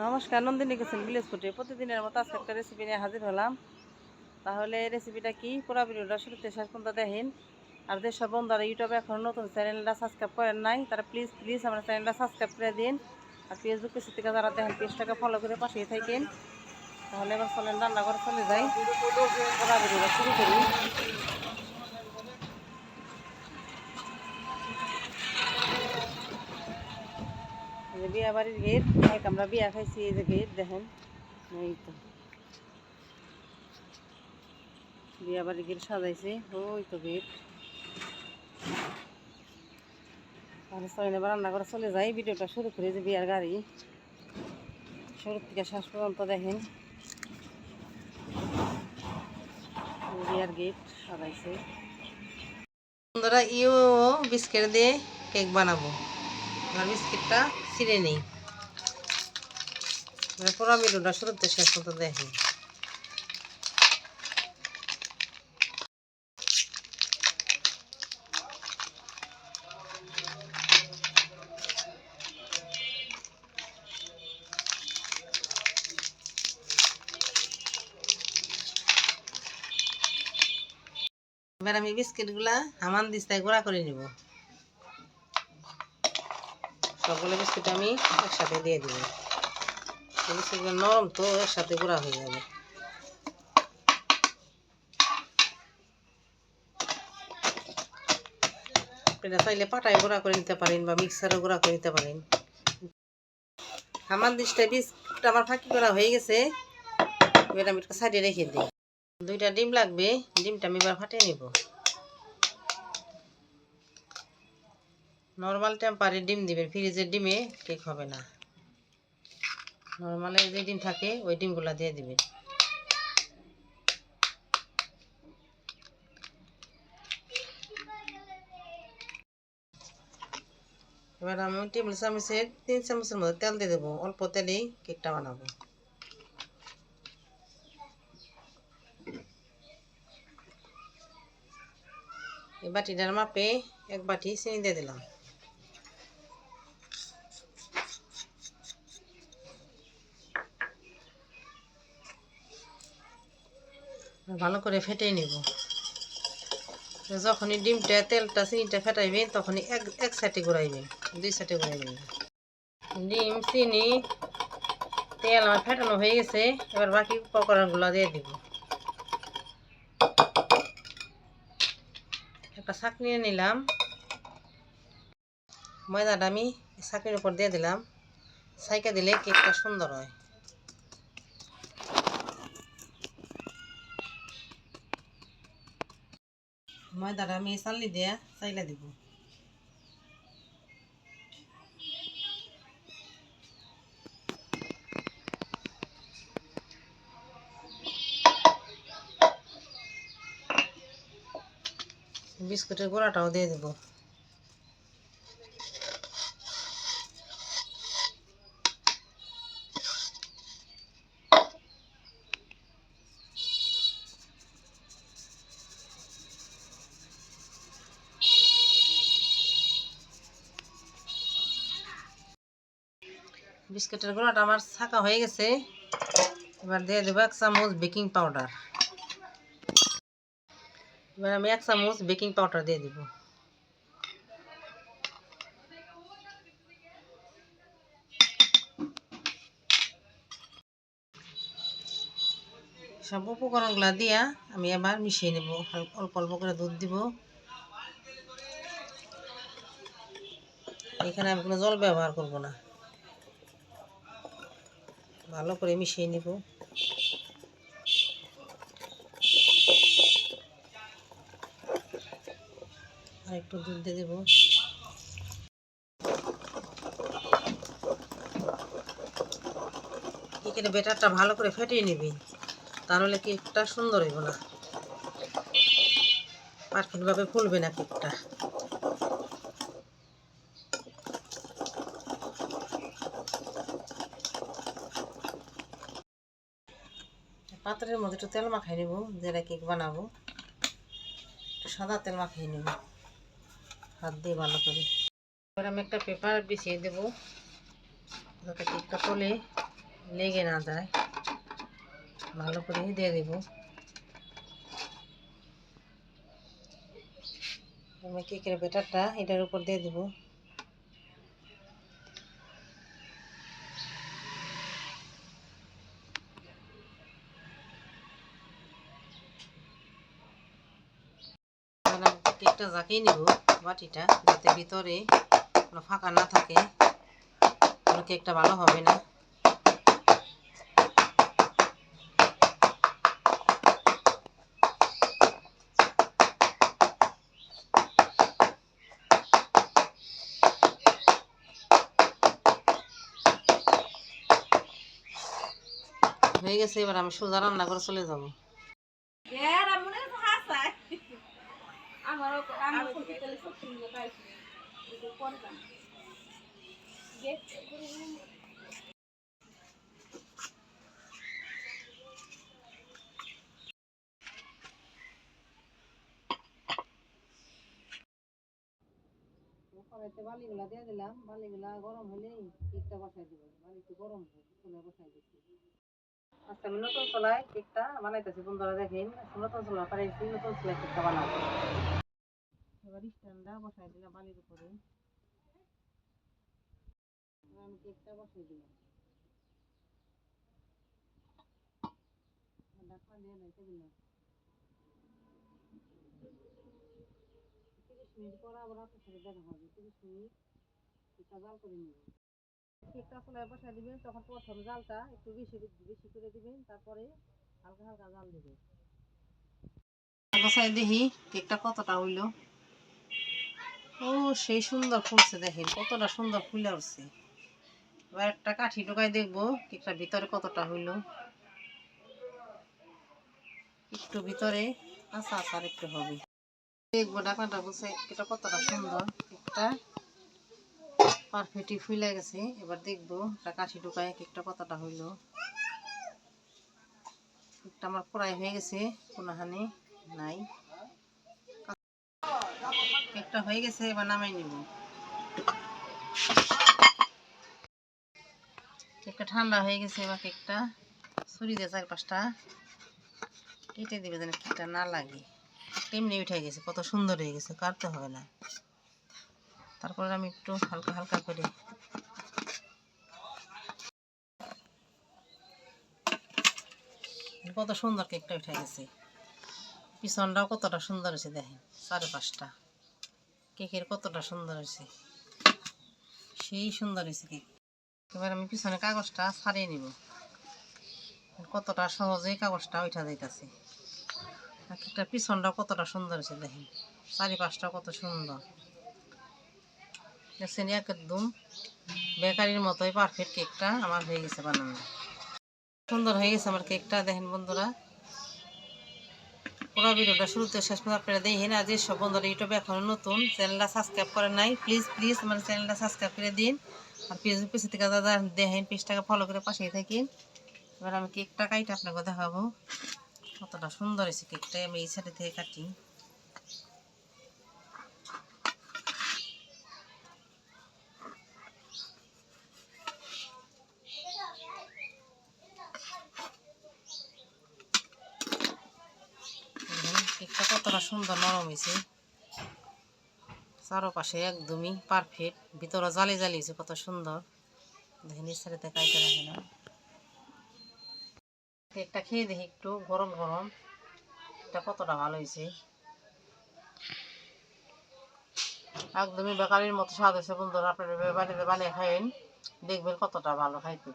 নমস্কার, Nandini kitchen village ফুডে প্রতিদিনের মতো আজকে একটা রেসিপি নিয়ে হাজির হলাম। তাহলে রেসিপিটা কি, পুরো ভিডিওটা শুরুতে শেষ পর্যন্ত দেখেন। আর যেসব বন্ধুরা ইউটিউবে এখন নতুন চ্যানেলটা সাবস্ক্রাইব করেন নাই, তারা প্লিজ আমার চ্যানেলটা সাবস্ক্রাইব করে দিন। আর ফেসবুক পেজ থেকে যারা দেখেন পেজটাকে ফলো করে পাশেই থাকেন। তাহলে এবার চলেন রান্না করে চলে যাই, পুরো ভিডিওটা শুরু করি। বিয়া বাড়ির গেট, আমরা বিয়া খাইছি, এই যে গেট দেখেন, এই তো বিয়া বাড়ির গেট সাজাইছে, ওই তো গেট। তাহলে চলেন এবার রান্না করে চলে যাই, ভিডিওটা শুরু করে। যে বিয়ার গাড়ি শুরু থেকে শেষ পর্যন্ত দেখেন। বিয়ার গেট সাজাইছে। বন্ধুরা, বিস্কিট দিয়ে কেক বানাবো। আর বিস্কিটটা ছিঁড়ে নেই, পুরো ভিডিওটা শুরুতে শেষ পর্যন্ত দেখেন। এবার আমি বিস্কিটগুলা হামান দিস্তায় গুঁড়া করে নিব। সবগুলো বিস্কিট আমি একসাথে দিয়ে দিব। বিস্কিটগুলো নরম তো একসাথে গুঁড়া হয়ে যাবে। এটা চাইলে পাটায় গুঁড়া করে নিতে পারেন বা মিক্সারও গুঁড়া করে নিতে পারেন। হামান দিস্তায় বিস্কিট আমার ফাঁকি করা হয়ে গেছে। এবার আমি একটু সাইডে রেখে দিই। 2টা ডিম লাগবে, ডিমটা আমি এবার ফাটিয়ে নিব। নর্মাল টেম্পারে ডিম দিবেন, ফ্রিজের ডিমে কেক হবে না। নর্মালে যে ডিম থাকে ওই ডিমগুলা দিয়ে দিবেন। এবার আমি টেবিল চামচের 3 চামচের মতো তেল দিয়ে দেবো। অল্প তেলেই কেকটা বানাবো। এই বাটিটার মাপে 1 বাটি চিনি দিয়ে দিলাম। ভালো করে ফেটে নিব। যখনই ডিমটা তেলটা চিনিটা ফেটাইবেন তখনই এক সাইডে ঘুরাইবেন, 2 সাইডে ঘুরাইবেন না। ডিম চিনি তেল আমার ফেটানো হয়ে গেছে। এবার বাকি উপকরণগুলো দিয়ে দিব। একটা ছাঁকনি নিয়ে নিলাম, ময়দাটা আমি ছাঁকনির উপর দিয়ে দিলাম। ছাইকা দিলে কেকটা সুন্দর হয়। ময়দাটা আমি চালনি দিয়ে চাইলা দিব। বিস্কুটের গোড়াটাও দিয়ে দেব। বিস্কুটের গোড়াটা আমার ছাঁকা হয়ে গেছে। এবার দিয়ে দেবো 1 চামচ বেকিং পাউডার। এবার আমি 1 চামচ বেকিং পাউডার দিয়ে দেব। সব উপকরণগুলো দিয়া আমি আবার মিশিয়ে নেব। অল্প অল্প করে দুধ দিব। এখানে আমি কোনো জল ব্যবহার করব না। ভালো করে মিশিয়ে নেব। আর একটু দুধ দিয়ে দেব। কেকের ব্যাটারটা ভালো করে ফেটিয়ে নেবে, তাহলে কেকটা সুন্দর হইব না, পারফেক্টভাবে ফুলবে না কেকটা। পাত্রের মধ্যে একটু তেল মাখাই নেব, যেটা কেক বানাবো। একটু সাদা তেল মাখিয়ে নেব হাত দিয়ে ভালো করে। এবার আমি একটা পেপার বিছিয়ে দেবো যাতে কেকটা তোলে। লেগে না যায়, ভালো করে দিয়ে দেব। আমি কেকের ব্যাটারটা এটার উপর দিয়ে দেব। কেকটা জাকিয়ে নিব বাটিটা, যাতে ভিতরে কোনো ফাঁকা না থাকে, কেকটা ভালো হবে না। হয়ে গেছে, এবার আমি সোজা রান্না করে চলে যাবো। কড়াইতে বালিগুলা দিয়ে দিলাম, বালিগুলা গরম হলেই কেকটা বসাই দিব। বালি একটু গরম চুলায় বসাই দিচ্ছি। আজকে আমি নতুন চুলায় কেকটা বানাইতেছি, বন্ধুরা দেখেন। নতুন চুলা পারাইছি, নতুন চুলায় কেকটা বানাবো। এবার স্ট্যান্ডটা বসাই দিলাম বালির উপরে। আমি কেকটা বসাই দিলাম, ঢাকনা দিয়ে রেখে দিলাম। 30 মিনিট পর আবার আপনার সাথে দেখা হবে। 30 মিনিট কেকটা জাল করে নিব। কেকটা চুলায় বসাই দিবেন, তখন প্রথম জালটা একটু বেশি বেশি করে দিবেন, তারপরে হালকা হালকা জাল দিবেন। বসাই দেখি কেকটা কতটা হইলো। ও সেই সুন্দর ফুলছে, দেখেন কতটা সুন্দর ফুলে উঠছে। এবার একটা কাঠি ঢোকাই দেখবো কেকটা ভিতরে কতটা হইলো। একটু ভিতরে আচা আচার একটু হবে, দেখবো ঢাকনাটা বসে কেকটা কতটা সুন্দর। কেকটা পারফেক্টলি ফুলে গেছে। এবার দেখবো একটা কাঠি ঢোকায় কেকটা কতটা হইলো। কেকটা আমার পুরাই হয়ে গেছে, কোনোখানে নাই। কেকটা হয়ে গেছে, এবার নামাই নিব। কেকটা ঠান্ডা হয়ে গেছে, এবার কেকটা ছুরি দিয়ে 4-5টা কেটে দিবে যেন কেকটা না লাগে। এমনি উঠে গেছে, কত সুন্দর হয়ে গেছে, কাটতে হবে না। তারপরে আমি একটু হালকা হালকা করে কত সুন্দর কেকটা উঠে গেছে। পিছনটাও কতটা সুন্দর হয়েছে, দেখেন 4-5টা কেকের কতটা সুন্দর হয়েছে, সেই সুন্দর হয়েছে কেক। এবার আমি পিছনে কাগজটা ছাড়িয়ে নিব। কতটা সহজেই কাগজটা উঠা যাইতেছে। কেকটার পিছনটাও কতটা সুন্দর হয়েছে, দেখেন 4-5টা কত সুন্দর দেখছেন। একদম বেকারির মতোই পারফেক্ট কেকটা আমার হয়ে গেছে বানানো। সুন্দর হয়ে গেছে আমার কেকটা, দেখেন বন্ধুরা। পুরো ভিডিওটা শুরুতে শেষ পর্যন্ত আপনারা দেখেন। আর যেসব বন্ধুরা ইউটিউবে এখন নতুন, চ্যানেলটা সাবস্ক্রাইব করেন নাই, প্লিজ প্লিজ আমার চ্যানেলটা সাবস্ক্রাইব করে দিন। আর পেজ থেকে দাদা দেখেন, পেজটাকে ফলো করে পাশেই থাকেন। এবার আমি কেকটা কাইটা আপনাকে দেখাবো কতটা সুন্দর হয়েছে কেকটা। আমি এই সাইডে থেকে কাটি। কেকটা কতটা সুন্দর নরম হয়েছে, চারোপাশে একদমই পারফেক্ট, ভিতরে জালি জালি হয়েছে কত সুন্দর। দেখেন এই সাইডে কাইটা রাখে না। কেকটা খেয়ে দেখি একটু গরম গরম, এটা কতটা ভালো হয়েছে। একদমই বেকারির মতো স্বাদ হয়েছে বন্ধুরা। আপনারা বাড়িতে বানিয়ে খাইন, দেখবেন কতটা ভালো খাইতে।